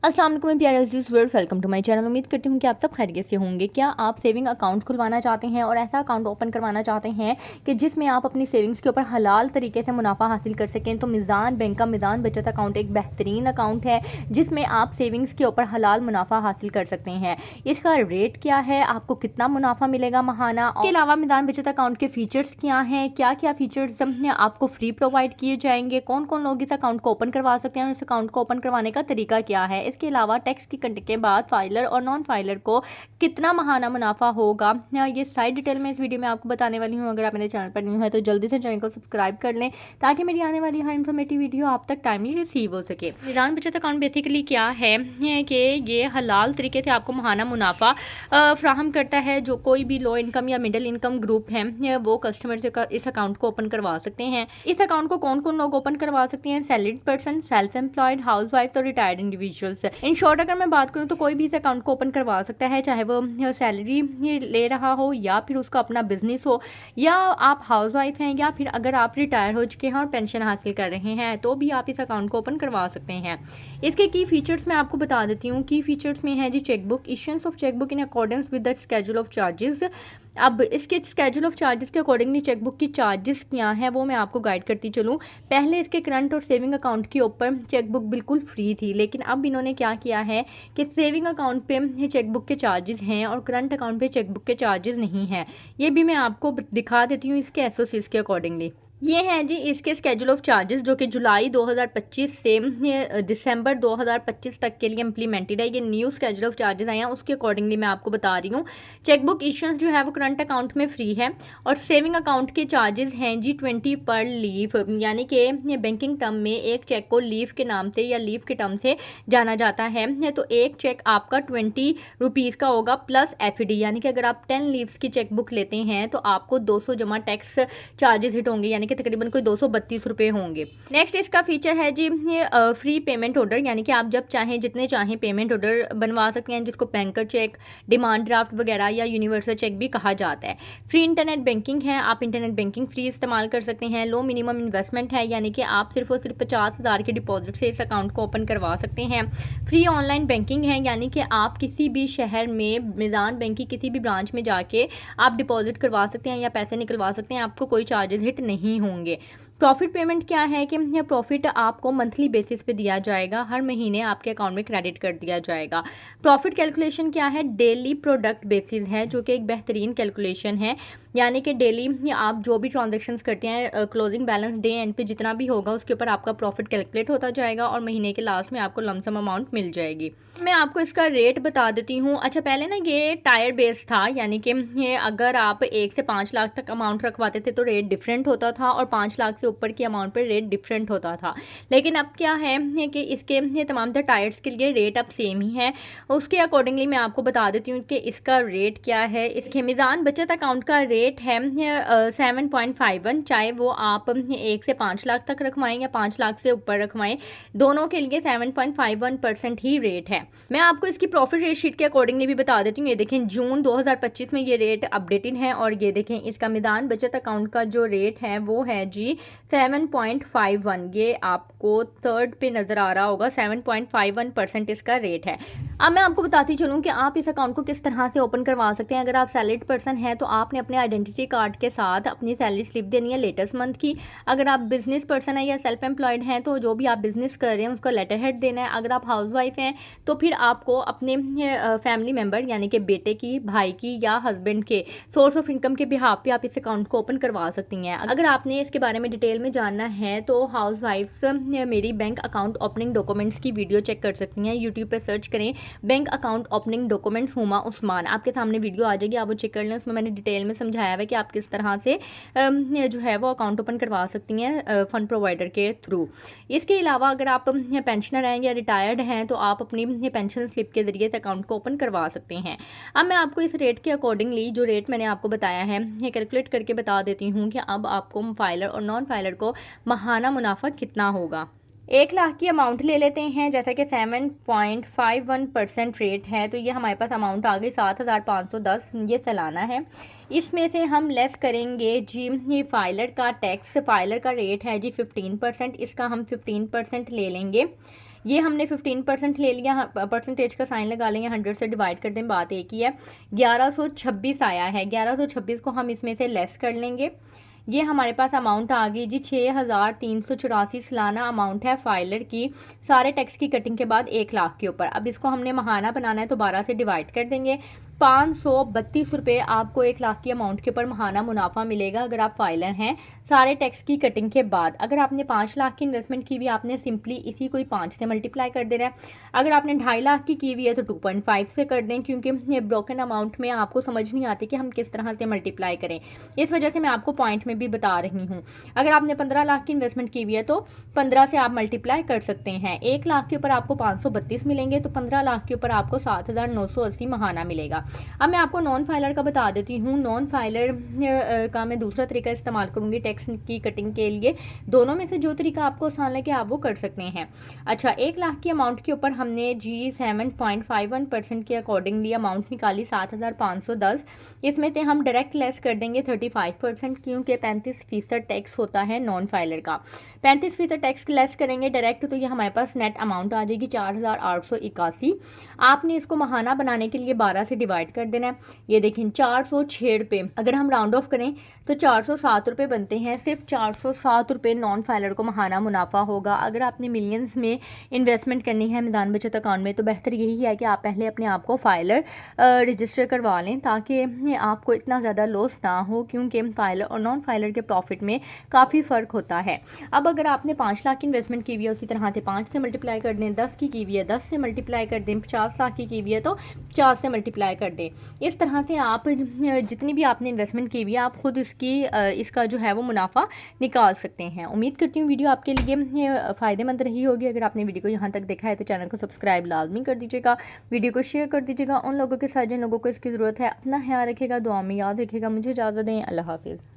अस्सलाम वालेकुम प्यारे अज़ीज़ viewers, welcome to my channel. उम्मीद करती हूँ कि आप सब खैरियत से होंगे। क्या आप सेविंग अकाउंट खुलवाना चाहते हैं और ऐसा अकाउंट ओपन करवाना चाहते हैं कि जिसमें आप अपनी सेविंग्स के ऊपर हलाल तरीके से मुनाफा हासिल कर सकें? तो मीज़ान बैंक का मीज़ान बचत अकाउंट एक बेहतरीन अकाउंट है जिसमें आप सेविंग्स के ऊपर हलाल मुनाफा हासिल कर सकते हैं। इसका रेट क्या है, आपको कितना मुनाफा मिलेगा महाना, इसके अलावा मीज़ान बचत अकाउंट के फीचर्स क्या हैं, क्या क्या फीचर्स आपको फ्री प्रोवाइड किए जाएंगे, कौन कौन लोग इस अकाउंट को ओपन करवा सकते हैं और इस अकाउंट को ओपन करवाने का तरीका क्या है। इसके अलावा टैक्स की कट के बाद फाइलर और नॉन फाइलर को कितना महाना मुनाफा होगा, ये सारी डिटेल में इस वीडियो में आपको बताने वाली हूँ। अगर आप मेरे चैनल पर न्यू है तो जल्दी से चैनल को सब्सक्राइब कर लें ताकि मेरी आने वाली हर इन्फॉर्मेटिव वीडियो आप तक टाइमली रिसीव हो सके। मीज़ान बचत अकाउंट बेसिकली क्या है कि ये हलाल तरीके से आपको महाना मुनाफा फ्राहम करता है। जो कोई भी लो इनकम या मिडिल इनकम ग्रुप है वो कस्टमर से इस अकाउंट को ओपन करवा सकते हैं। इस अकाउंट को कौन कौन लोग ओपन करवा सकते हैं? Salaried person, self employed, house wife और रिटायर्ड इंडिविजुअल्स। इन शॉर्ट अगर मैं बात करूं तो कोई भी इस अकाउंट को ओपन करवा सकता है, चाहे वो सैलरी ले रहा हो या फिर उसका अपना बिजनेस हो, या आप हाउस वाइफ हैं, या फिर अगर आप रिटायर हो चुके हैं और पेंशन हासिल कर रहे हैं तो भी आप इस अकाउंट को ओपन करवा सकते हैं। इसके की फीचर्स मैं आपको बता देती हूँ। की फीचर्स में है जी chequebook, issuance of chequebook in accordance with the schedule of charges. अब इसके स्केड्यूल ऑफ चार्जेस के अकॉर्डिंगली चेकबुक की चार्जेस क्या है वो मैं आपको गाइड करती चलूँ। पहले इसके करंट और सेविंग अकाउंट के ऊपर चेकबुक बिल्कुल फ्री थी, लेकिन अब इन्होंने क्या किया है कि सेविंग अकाउंट पे चेकबुक के चार्जेस हैं और करंट अकाउंट पे चेकबुक के चार्जेस नहीं हैं। ये भी मैं आपको दिखा देती हूँ इसके एसओसीज के अकॉर्डिंगली। ये हैं जी इसके स्केड्यूल ऑफ चार्जेस जो कि जुलाई 2025 से दिसंबर 2025 तक के लिए इम्प्लीमेंटेड है। ये न्यू स्केड्यूल ऑफ चार्जेस आए हैं, उसके अकॉर्डिंगली मैं आपको बता रही हूँ। चेकबुक इश्यूएंस जो है वो करंट अकाउंट में फ्री है और सेविंग अकाउंट के चार्जेस हैं जी 20 पर लीव, यानी कि बैंकिंग टर्म में एक चेक को लीव के नाम से या लीव के टर्म से जाना जाता है। तो एक चेक आपका 20 रुपीज़ का होगा प्लस एफडी, यानी कि अगर आप 10 लीव्स की चेकबुक लेते हैं तो आपको 200 जमा टैक्स चार्जेस हिट होंगे, यानी कि तकरीबन कोई 232 रुपये होंगे। नेक्स्ट इसका फीचर है जी फ्री पेमेंट ऑर्डर, यानी कि आप जब चाहें जितने चाहें पेमेंट ऑर्डर बनवा सकते हैं, जिसको बैंकर चेक, डिमांड ड्राफ्ट वगैरह या यूनिवर्सल चेक भी कहा जाता है। फ्री इंटरनेट बैंकिंग है, आप इंटरनेट बैंकिंग फ्री इस्तेमाल कर सकते हैं। लो मिनिमम इन्वेस्टमेंट है, यानी कि आप सिर्फ और सिर्फ 50,000 के डिपॉजिट से इस अकाउंट को ओपन करवा सकते हैं। फ्री ऑनलाइन बैंकिंग है, यानी कि आप किसी भी शहर में मीज़ान बैंक की किसी भी ब्रांच में जाके आप डिपॉजिट करवा सकते हैं या पैसे निकलवा सकते हैं, आपको कोई चार्जेस हिट नहीं होंगे। प्रॉफिट पेमेंट क्या है कि यह प्रॉफिट आपको मंथली बेसिस पे दिया जाएगा, हर महीने आपके अकाउंट में क्रेडिट कर दिया जाएगा। प्रॉफिट कैलकुलेशन क्या है? डेली प्रोडक्ट बेसिस है, जो कि एक बेहतरीन कैलकुलेशन है, यानी कि डेली आप जो भी ट्रांजेक्शन्स करते हैं क्लोजिंग बैलेंस डे एंड पे जितना भी होगा उसके ऊपर आपका प्रॉफिट कैलकुलेट होता जाएगा और महीने के लास्ट में आपको लमसम अमाउंट मिल जाएगी। मैं आपको इसका रेट बता देती हूँ। अच्छा, पहले ना ये टायर बेस्ड था, यानी कि ये अगर आप 1 से 5 लाख तक अमाउंट रखवाते थे तो रेट डिफरेंट होता था और 5 लाख से ऊपर की अमाउंट पर रेट डिफरेंट होता था। लेकिन अब क्या है कि इसके ये तमाम तरह टायर्स के लिए रेट अब सेम ही है। उसके अकॉर्डिंगली मैं आपको बता देती हूँ कि इसका रेट क्या है। इसके मीज़ान बचत अकाउंट का रेट है 7.51, चाहे वो आप 1 से 5 लाख तक रखवाएं या 5 लाख से ऊपर रखवाएं, दोनों के लिए 7.51% ही रेट है। मैं आपको इसकी प्रॉफिट रेट शीट के अकॉर्डिंगली भी बता देती हूँ। ये देखें जून 2025 में ये रेट अपडेटेड है और ये देखें इसका मीज़ान बचत अकाउंट का जो रेट है वो है जी 7.51। ये आपको थर्ड पे नज़र आ रहा होगा, 7.51% इसका रेट है। अब मैं आपको बताती चलूँ कि आप इस अकाउंट को किस तरह से ओपन करवा सकते हैं। अगर आप सैलरीड पर्सन हैं तो आपने अपने आइडेंटिटी कार्ड के साथ अपनी सैलरी स्लिप देनी है लेटेस्ट मंथ की। अगर आप बिजनेस पर्सन है या सेल्फ एम्प्लॉयड हैं तो जो भी आप बिजनेस कर रहे हैं उसका लेटर हेड देना है। अगर आप हाउस वाइफ हैं तो फिर आपको अपने फैमिली मेम्बर यानी कि बेटे की, भाई की या हस्बैंड के सोर्स ऑफ इनकम के बिहाफ पे आप इस अकाउंट को ओपन करवा सकती हैं। अगर आपने इसके बारे में डिटेल में जानना है तो हाउस वाइफ्स मेरी बैंक अकाउंट ओपनिंग डॉक्यूमेंट्स की वीडियो चेक कर सकती हैं। यूट्यूब पर सर्च करें bank account opening documents Huma Usman, आपके सामने वीडियो आ जाएगी, आप वो चेक कर लें। उसमें मैंने डिटेल में समझाया है कि आप किस तरह से जो है वो अकाउंट ओपन करवा सकती हैं फंड प्रोवाइडर के थ्रू। इसके अलावा अगर आप पेंशनर हैं या रिटायर्ड हैं तो आप अपनी पेंशन स्लिप के जरिए इस अकाउंट को ओपन करवा सकते हैं। अब मैं आपको इस रेट के अकॉर्डिंगली जो रेट मैंने आपको बताया है ये कैलकुलेट करके बता देती हूँ कि अब आपको फाइलर और नॉन फाइलर को महाना मुनाफा कितना होगा। 1 लाख की अमाउंट ले लेते हैं, जैसा कि 7.51% रेट है, तो ये हमारे पास अमाउंट आ गई 7,510, ये सालाना है। इसमें से हम लेस करेंगे जी ये फाइलर का टैक्स। फाइलर का रेट है जी 15%, इसका हम 15% ले लेंगे। ये हमने 15% ले लिया, परसेंटेज का साइन लगा लेंगे, 100 से डिवाइड कर दें, बात एक ही है। 1126 आया है, 1126 को हम इसमें से लेस कर लेंगे। ये हमारे पास अमाउंट आ गई जी 6384 सालाना अमाउंट है फाइलर की, सारे टैक्स की कटिंग के बाद 1 लाख के ऊपर। अब इसको हमने महाना बनाना है तो 12 से डिवाइड कर देंगे। 532 रुपये आपको 1 लाख की अमाउंट के ऊपर महाना मुनाफा मिलेगा अगर आप फाइलर हैं, सारे टैक्स की कटिंग के बाद। अगर आपने 5 लाख की इन्वेस्टमेंट की हुई है, आपने सिंपली इसी कोई 5 से मल्टीप्लाई कर देना है। अगर आपने 2.5 लाख की हुई है तो 2.5 से कर दें, क्योंकि ये ब्रोकन अमाउंट में आपको समझ नहीं आती कि हम किस तरह से मल्टीप्लाई करें, इस वजह से मैं आपको पॉइंट में भी बता रही हूँ। अगर आपने 15 लाख की इन्वेस्टमेंट की हुई है तो 15 से आप मल्टीप्लाई कर सकते हैं। 1 लाख के ऊपर आपको 532 मिलेंगे, तो 15 लाख के ऊपर आपको 7980 महाना मिलेगा। अब मैं आपको नॉन फाइलर का बता देती हूँ। नॉन फाइलर का मैं दूसरा तरीका इस्तेमाल करूँगी टैक्स की कटिंग के लिए। दोनों में से जो तरीका आपको आसान लगे आप वो कर सकते हैं। अच्छा, 1 लाख की अमाउंट के ऊपर हमने जी 7.51% के अकॉर्डिंगली अमाउंट निकाली 7510। इसमें से हम डायरेक्ट लेस कर देंगे 35%, क्योंकि 35% टैक्स होता है नॉन फाइलर का। 35% टैक्स लेस करेंगे डायरेक्ट, तो ये हमारे पास नेट अमाउंट आ जाएगी 4881। आपने इसको महाना बनाने के लिए 12 से डिवाइड कर देना है। ये देखें 406 रुपये, अगर हम राउंड ऑफ करें तो 407 रुपये बनते हैं। सिर्फ 407 रुपये नॉन फाइलर को महाना मुनाफा होगा। अगर आपने मिलियंस में इन्वेस्टमेंट करनी है मैदान बचत अकाउंट में, तो बेहतर यही है कि आप पहले अपने आप को फाइलर रजिस्टर करवा लें, ताकि आपको इतना ज़्यादा लॉस ना हो, क्योंकि फाइलर और नॉन फाइलर के प्रॉफिट में काफ़ी फ़र्क होता है। अब अगर आपने 5 लाख की इन्वेस्टमेंट की हुई है, उसी तरह से 5 से मल्टीप्लाई कर दें। 10 की हुई है 10 से मल्टीप्लाई कर दें। 50 लाख की हुई है तो 4 से मल्टीप्लाई कर दें। इस तरह से आप जितनी भी आपने इन्वेस्टमेंट की हुई है, आप खुद इसका जो है वो मुनाफा निकाल सकते हैं। उम्मीद करती हूँ वीडियो आपके लिए फ़ायदेमंद रही होगी। अगर आपने वीडियो को यहाँ तक देखा है तो चैनल को सब्सक्राइब लाजमी कर दीजिएगा, वीडियो को शेयर कर दीजिएगा उन लोगों के साथ जिन लोगों को इसकी ज़रूरत है। अपना ख्याल रखिएगा, दुआ में याद रखिएगा। मुझे इजाज़त दें, अल्लाह हाफिज़।